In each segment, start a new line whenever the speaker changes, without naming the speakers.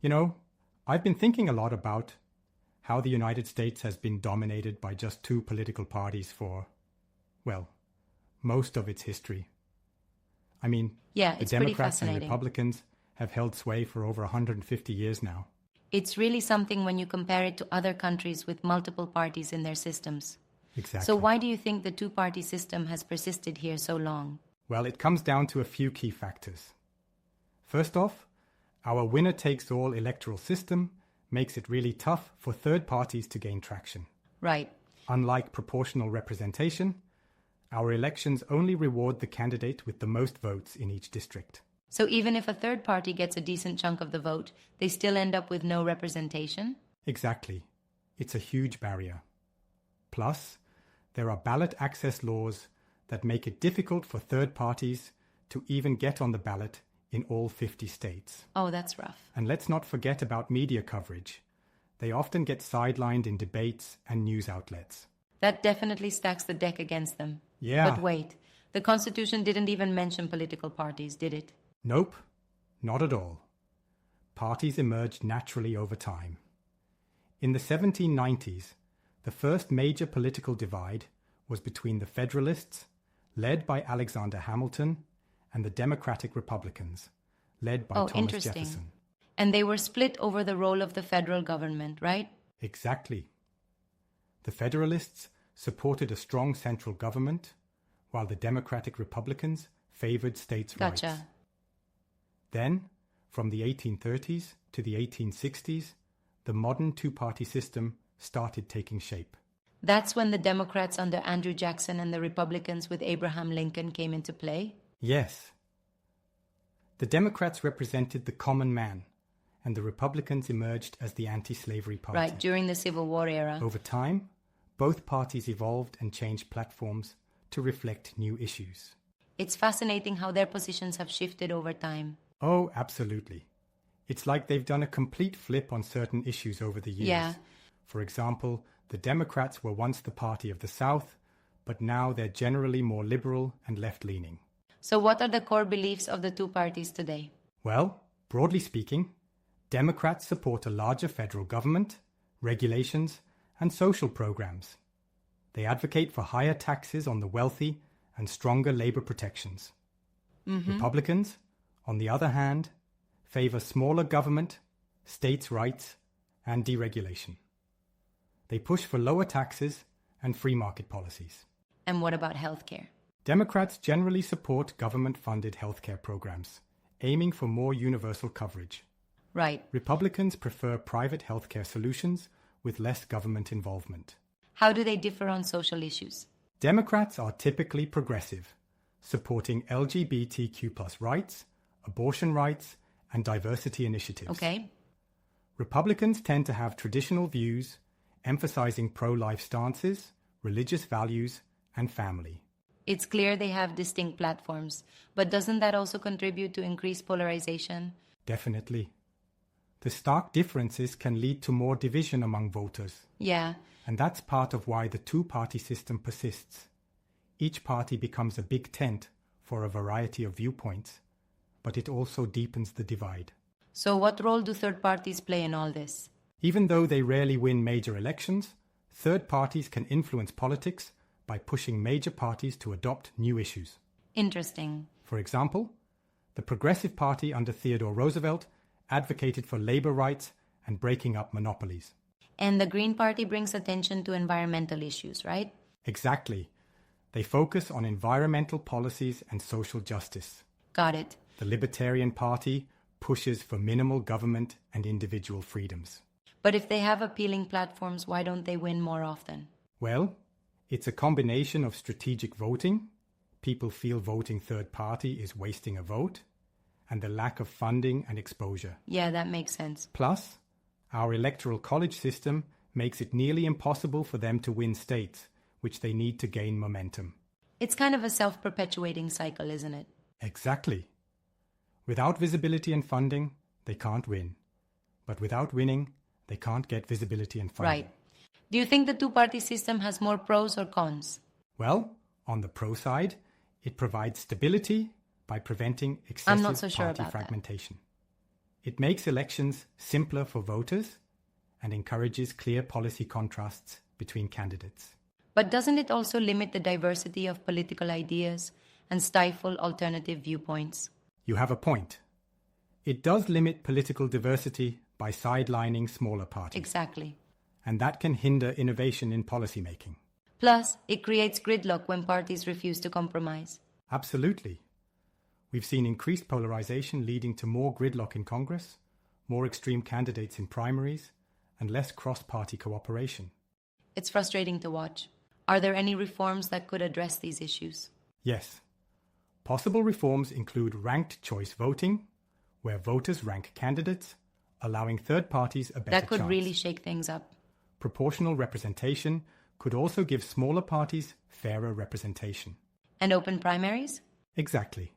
You know, I've been thinking a lot about how the United States has been dominated by just two political parties for, well, most of its history. I mean,
Yeah,
the
it's pretty
Democrats and
fascinating.
Republicans have held sway for over 150 years now.
It's really something when you compare it to other countries with multiple parties in their systems. So,
Exactly.
why do you think the two party system has persisted here so long?
Well, it comes down to a few key factors. First off, our winner-takes-all electoral system makes it really tough for third parties to gain traction.
Right.
Unlike proportional representation, our elections only reward the candidate with the most votes in each district.
So, even if a third party gets a decent chunk of the vote, they still end up with no representation?
Exactly. It's a huge barrier. Plus, there are ballot access laws that make it difficult for third parties to even get on the ballot in all 50 states.
Oh, that's rough.
And let's not forget about media coverage. They often get sidelined in debates and news outlets.
That definitely stacks the deck against them.
Yeah.
But wait, the Constitution didn't even mention political parties, did it?
Nope, not at all. Parties emerged naturally over time. In the 1790s, the first major political divide was between the Federalists, led by Alexander Hamilton, and the Democratic Republicans, led by Thomas
Interesting.
Jefferson.
And they were split over the role of the federal government, right?
Exactly. The Federalists supported a strong central government, while the Democratic Republicans favored states' rights.
Gotcha.
Then, from the 1830s to the 1860s, the modern two-party system started taking shape.
That's when the Democrats under Andrew Jackson and the Republicans with Abraham Lincoln came into play?
Yes. The Democrats represented the common man, and the Republicans emerged as the anti-slavery party.
Right, during the Civil War era.
Over time, both parties evolved and changed platforms to reflect new issues.
It's fascinating how their positions have shifted over time.
Oh, absolutely. It's like they've done a complete flip on certain issues over the years.
Yeah.
For example, the Democrats were once the party of the South, but now they're generally more liberal and left-leaning.
So what are the core beliefs of the two parties today?
Well, broadly speaking, Democrats support a larger federal government, regulations, and social programs. They advocate for higher taxes on the wealthy and stronger labor protections. Republicans, on the other hand, favor smaller government, states' rights, and deregulation. They push for lower taxes and free market policies.
And what about healthcare?
Democrats generally support government-funded healthcare programs, aiming for more universal coverage.
Right.
Republicans prefer private healthcare solutions with less government involvement.
How do they differ on social issues?
Democrats are typically progressive, supporting LGBTQ+ rights, abortion rights, and diversity initiatives.
Okay.
Republicans tend to have traditional views, emphasizing pro-life stances, religious values, and family.
It's clear they have distinct platforms, but doesn't that also contribute to increased polarization?
Definitely. The stark differences can lead to more division among voters.
Yeah.
And that's part of why the two-party system persists. Each party becomes a big tent for a variety of viewpoints, but it also deepens the divide.
So what role do third parties play in all this?
Even though they rarely win major elections, third parties can influence politics by pushing major parties to adopt new issues.
Interesting.
For example, the Progressive Party under Theodore Roosevelt advocated for labor rights and breaking up monopolies.
And the Green Party brings attention to environmental issues, right?
Exactly. They focus on environmental policies and social justice.
Got it.
The Libertarian Party pushes for minimal government and individual freedoms.
But if they have appealing platforms, why don't they win more often?
Well, it's a combination of strategic voting. People feel voting third party is wasting a vote, and the lack of funding and exposure.
Yeah, that makes sense.
Plus, our electoral college system makes it nearly impossible for them to win states, which they need to gain momentum.
It's kind of a self-perpetuating cycle, isn't it?
Exactly. Without visibility and funding, they can't win. But without winning, they can't get visibility and funding.
Right. Do you think the two-party system has more pros or cons?
Well, on the pro side, it provides stability by preventing excessive
I'm not so sure
party
about
fragmentation. It makes elections simpler for voters and encourages clear policy contrasts between candidates.
But doesn't it also limit the diversity of political ideas and stifle alternative viewpoints?
You have a point. It does limit political diversity by sidelining smaller parties.
Exactly.
And that can hinder innovation in policymaking.
Plus, it creates gridlock when parties refuse to compromise.
Absolutely. We've seen increased polarization leading to more gridlock in Congress, more extreme candidates in primaries, and less cross-party cooperation.
It's frustrating to watch. Are there any reforms that could address these issues?
Yes. Possible reforms include ranked choice voting, where voters rank candidates, allowing third parties a better chance.
That could really shake things up.
Proportional representation could also give smaller parties fairer representation.
And open primaries?
Exactly.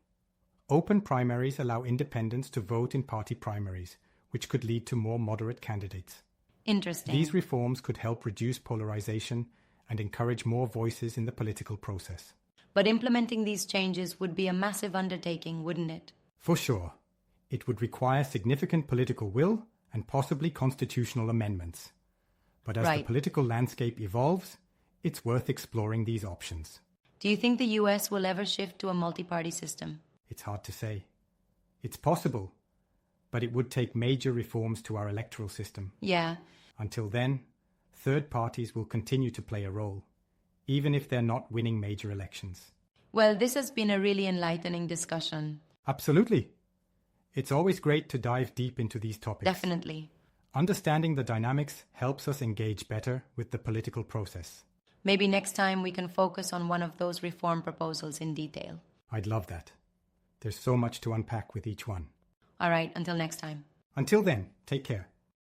Open primaries allow independents to vote in party primaries, which could lead to more moderate candidates.
Interesting.
These reforms could help reduce polarization and encourage more voices in the political process.
But implementing these changes would be a massive undertaking, wouldn't it?
For sure. It would require significant political will and possibly constitutional amendments. But as the political landscape evolves, it's worth exploring these options.
Do you think the US will ever shift to a multi-party system?
It's hard to say. It's possible, but it would take major reforms to our electoral system.
Yeah.
Until then, third parties will continue to play a role, even if they're not winning major elections.
Well, this has been a really enlightening discussion.
Absolutely. It's always great to dive deep into these topics.
Definitely.
Understanding the dynamics helps us engage better with the political process.
Maybe next time we can focus on one of those reform proposals in detail.
I'd love that. There's so much to unpack with each one.
All right, until next time.
Until then, take care.